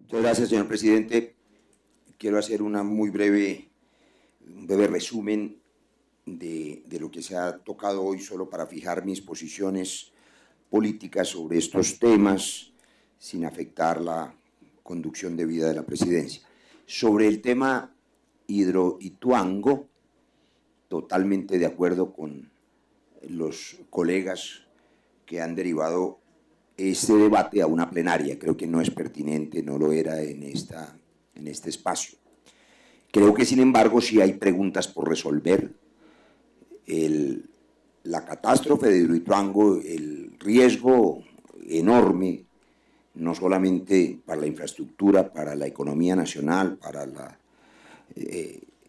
Muchas gracias, señor presidente. Quiero hacer un breve resumen de lo que se ha tocado hoy, solo para fijar mis posiciones políticas sobre estos temas, sin afectar la conducción debida de la presidencia. Sobre el tema Hidroituango, totalmente de acuerdo con los colegas que han derivado este debate a una plenaria. Creo que no es pertinente, no lo era en este espacio. Creo que, sin embargo, sí hay preguntas por resolver. La catástrofe de Hidroituango, el riesgo enorme, no solamente para la infraestructura, para la economía nacional, para la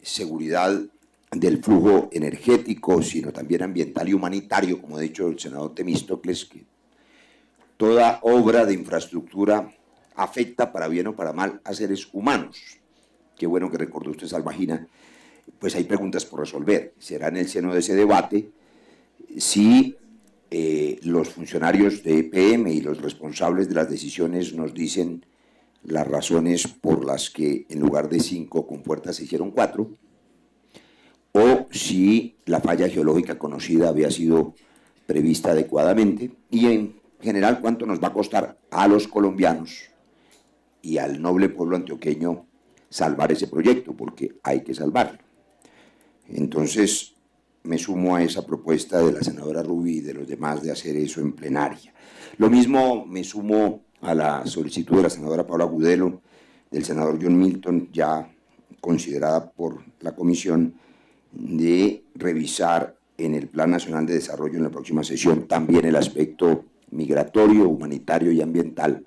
seguridad del flujo energético, sino también ambiental y humanitario, como ha dicho el senador Temístocles, que toda obra de infraestructura afecta, para bien o para mal, a seres humanos. Qué bueno que recordó usted Salvajina. Pues hay preguntas por resolver. Será en el seno de ese debate si los funcionarios de EPM y los responsables de las decisiones nos dicen las razones por las que en lugar de 5 compuertas se hicieron 4, o si la falla geológica conocida había sido prevista adecuadamente, y en general cuánto nos va a costar a los colombianos y al noble pueblo antioqueño salvar ese proyecto, porque hay que salvarlo. Entonces me sumo a esa propuesta de la senadora Rubí y de los demás de hacer eso en plenaria. Lo mismo me sumo a la solicitud de la senadora Paula Agudelo, del senador John Milton, ya considerada por la comisión, de revisar en el Plan Nacional de Desarrollo en la próxima sesión también el aspecto migratorio, humanitario y ambiental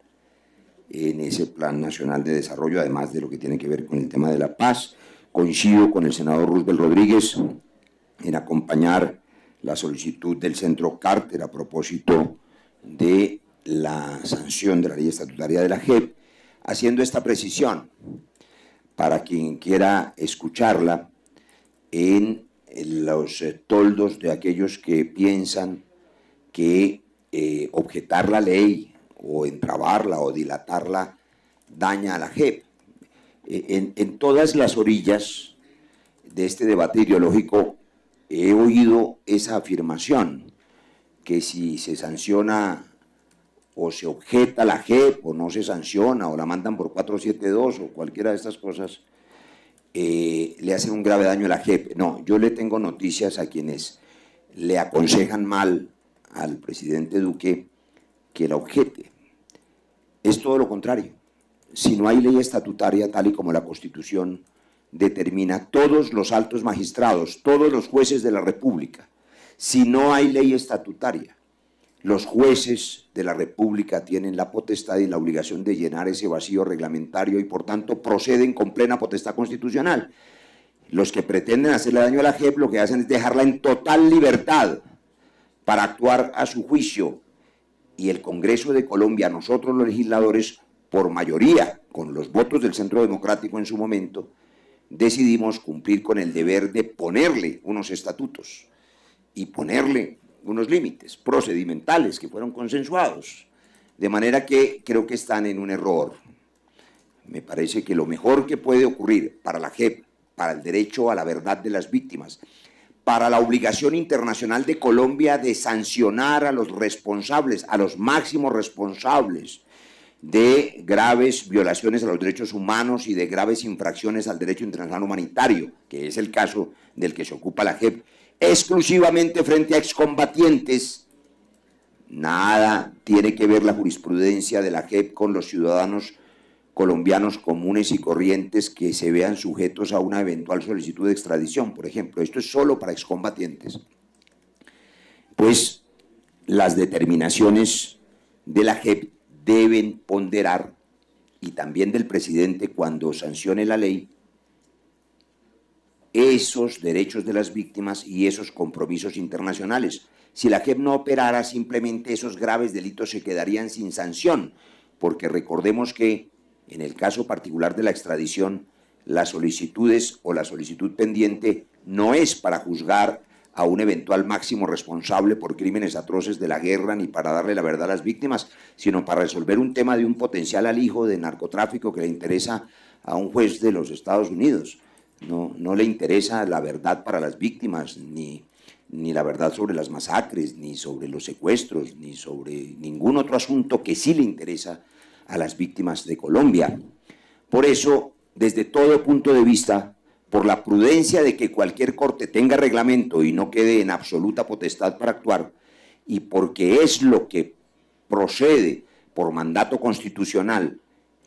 en ese Plan Nacional de Desarrollo, además de lo que tiene que ver con el tema de la paz. Coincido con el senador Roosevelt Rodríguez en acompañar la solicitud del Centro Carter a propósito de la sanción de la ley estatutaria de la JEP, haciendo esta precisión para quien quiera escucharla en los toldos de aquellos que piensan que objetar la ley o entrabarla o dilatarla daña a la JEP. En todas las orillas de este debate ideológico he oído esa afirmación, que si se sanciona o se objeta la JEP o no se sanciona o la mandan por 472 o cualquiera de estas cosas, le hacen un grave daño a la JEP. No, yo le tengo noticias a quienes le aconsejan mal al presidente Duque que la objete. Es todo lo contrario. Si no hay ley estatutaria, tal y como la Constitución determina, todos los altos magistrados, todos los jueces de la República, si no hay ley estatutaria, los jueces de la República tienen la potestad y la obligación de llenar ese vacío reglamentario y, por tanto, proceden con plena potestad constitucional. Los que pretenden hacerle daño a la JEP lo que hacen es dejarla en total libertad para actuar a su juicio. Y el Congreso de Colombia, nosotros los legisladores, por mayoría, con los votos del Centro Democrático en su momento, decidimos cumplir con el deber de ponerle unos estatutos y ponerle unos límites procedimentales que fueron consensuados, de manera que creo que están en un error. Me parece que lo mejor que puede ocurrir para la JEP, para el derecho a la verdad de las víctimas, para la obligación internacional de Colombia de sancionar a los responsables, a los máximos responsables de graves violaciones a los derechos humanos y de graves infracciones al derecho internacional humanitario, que es el caso del que se ocupa la JEP, exclusivamente frente a excombatientes. Nada tiene que ver la jurisprudencia de la JEP con los ciudadanos colombianos comunes y corrientes que se vean sujetos a una eventual solicitud de extradición, por ejemplo. Esto es solo para excombatientes. Pues las determinaciones de la JEP deben ponderar, y también del presidente cuando sancione la ley, esos derechos de las víctimas y esos compromisos internacionales. Si la JEP no operara, simplemente esos graves delitos se quedarían sin sanción, porque recordemos que en el caso particular de la extradición, las solicitudes o la solicitud pendiente no es para juzgar a un eventual máximo responsable por crímenes atroces de la guerra ni para darle la verdad a las víctimas, sino para resolver un tema de un potencial alijo de narcotráfico que le interesa a un juez de los Estados Unidos. No le interesa la verdad para las víctimas, ni la verdad sobre las masacres, ni sobre los secuestros, ni sobre ningún otro asunto que sí le interesa a las víctimas de Colombia. Por eso, desde todo punto de vista, por la prudencia de que cualquier corte tenga reglamento y no quede en absoluta potestad para actuar, y porque es lo que procede por mandato constitucional,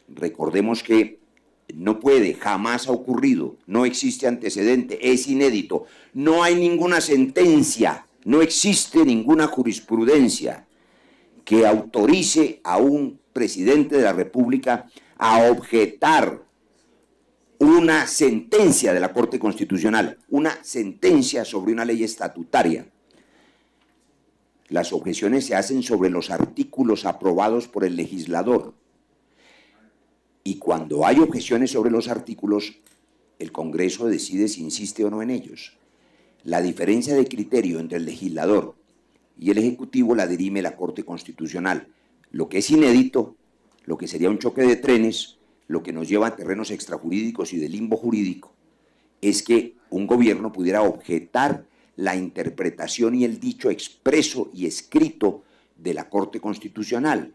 recordemos que no puede, jamás ha ocurrido, no existe antecedente, es inédito, no hay ninguna sentencia, no existe ninguna jurisprudencia que autorice a un presidente de la República a objetar una sentencia de la Corte Constitucional, una sentencia sobre una ley estatutaria. Las objeciones se hacen sobre los artículos aprobados por el legislador. Y cuando hay objeciones sobre los artículos, el Congreso decide si insiste o no en ellos. La diferencia de criterio entre el legislador y el Ejecutivo la dirime la Corte Constitucional. Lo que es inédito, lo que sería un choque de trenes, lo que nos lleva a terrenos extrajurídicos y de limbo jurídico, es que un gobierno pudiera objetar la interpretación y el dicho expreso y escrito de la Corte Constitucional,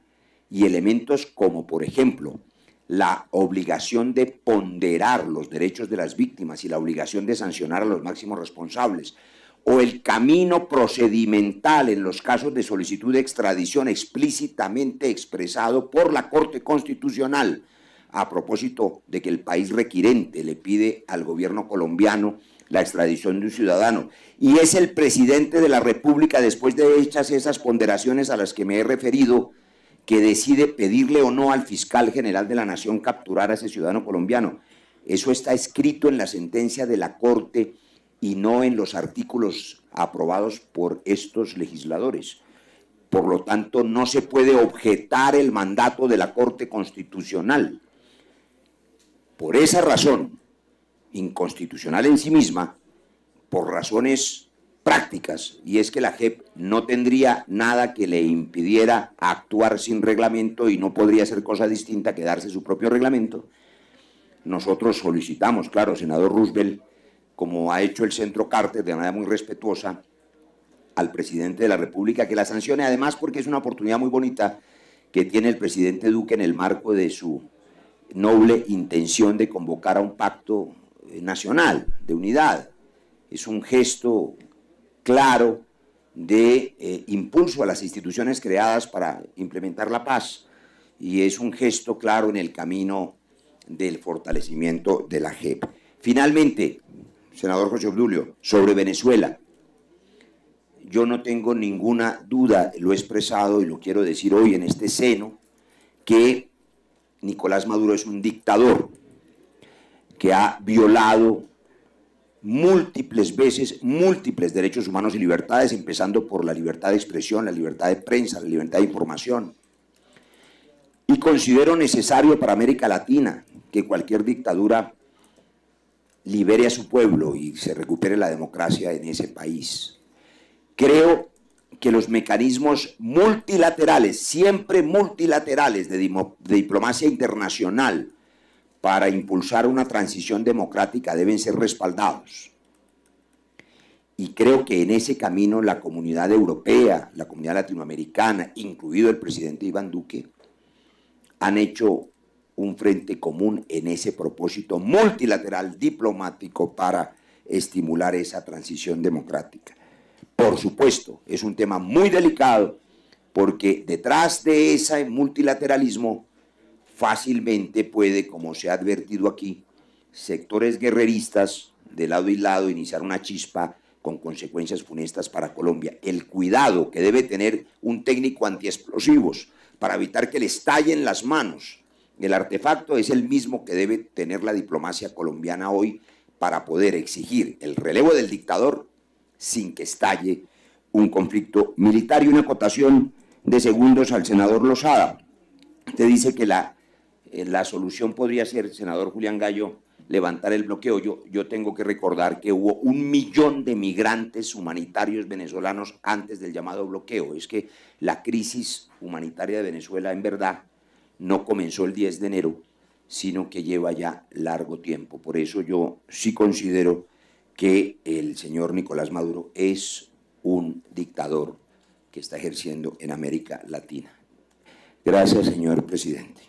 y elementos como, por ejemplo, la obligación de ponderar los derechos de las víctimas y la obligación de sancionar a los máximos responsables, o el camino procedimental en los casos de solicitud de extradición explícitamente expresado por la Corte Constitucional, a propósito de que el país requirente le pide al gobierno colombiano la extradición de un ciudadano, y es el presidente de la República, después de hechas esas ponderaciones a las que me he referido, que decide pedirle o no al fiscal general de la Nación capturar a ese ciudadano colombiano. Eso está escrito en la sentencia de la Corte y no en los artículos aprobados por estos legisladores. Por lo tanto, no se puede objetar el mandato de la Corte Constitucional. Por esa razón, inconstitucional en sí misma, por razones prácticas, y es que la JEP no tendría nada que le impidiera actuar sin reglamento y no podría ser cosa distinta que darse su propio reglamento. Nosotros solicitamos, claro, senador Roosevelt, como ha hecho el Centro Carter de manera muy respetuosa, al presidente de la República que la sancione, además porque es una oportunidad muy bonita que tiene el presidente Duque en el marco de su noble intención de convocar a un pacto nacional de unidad. Es un gesto claro de impulso a las instituciones creadas para implementar la paz, y es un gesto claro en el camino del fortalecimiento de la JEP. Finalmente, senador José Obdulio, sobre Venezuela, yo no tengo ninguna duda, lo he expresado y lo quiero decir hoy en este seno, que Nicolás Maduro es un dictador que ha violado múltiples veces, múltiples derechos humanos y libertades, empezando por la libertad de expresión, la libertad de prensa, la libertad de información. Y considero necesario para América Latina que cualquier dictadura libere a su pueblo y se recupere la democracia en ese país. Creo que los mecanismos multilaterales, siempre multilaterales de diplomacia internacional, para impulsar una transición democrática deben ser respaldados. Y creo que en ese camino la comunidad europea, la comunidad latinoamericana, incluido el presidente Iván Duque, han hecho un frente común en ese propósito multilateral diplomático para estimular esa transición democrática. Por supuesto, es un tema muy delicado porque detrás de ese multilateralismo fácilmente puede, como se ha advertido aquí, sectores guerreristas de lado y lado iniciar una chispa con consecuencias funestas para Colombia. El cuidado que debe tener un técnico antiexplosivos para evitar que le estallen las manos el artefacto es el mismo que debe tener la diplomacia colombiana hoy para poder exigir el relevo del dictador sin que estalle un conflicto militar. Y una acotación de segundos al senador Lozada. Usted dice que la solución podría ser, senador Julián Gallo, levantar el bloqueo. Yo tengo que recordar que hubo 1 millón de migrantes humanitarios venezolanos antes del llamado bloqueo. Es que la crisis humanitaria de Venezuela, en verdad, no comenzó el 10 de enero, sino que lleva ya largo tiempo. Por eso yo sí considero que el señor Nicolás Maduro es un dictador que está ejerciendo en América Latina. Gracias, señor presidente.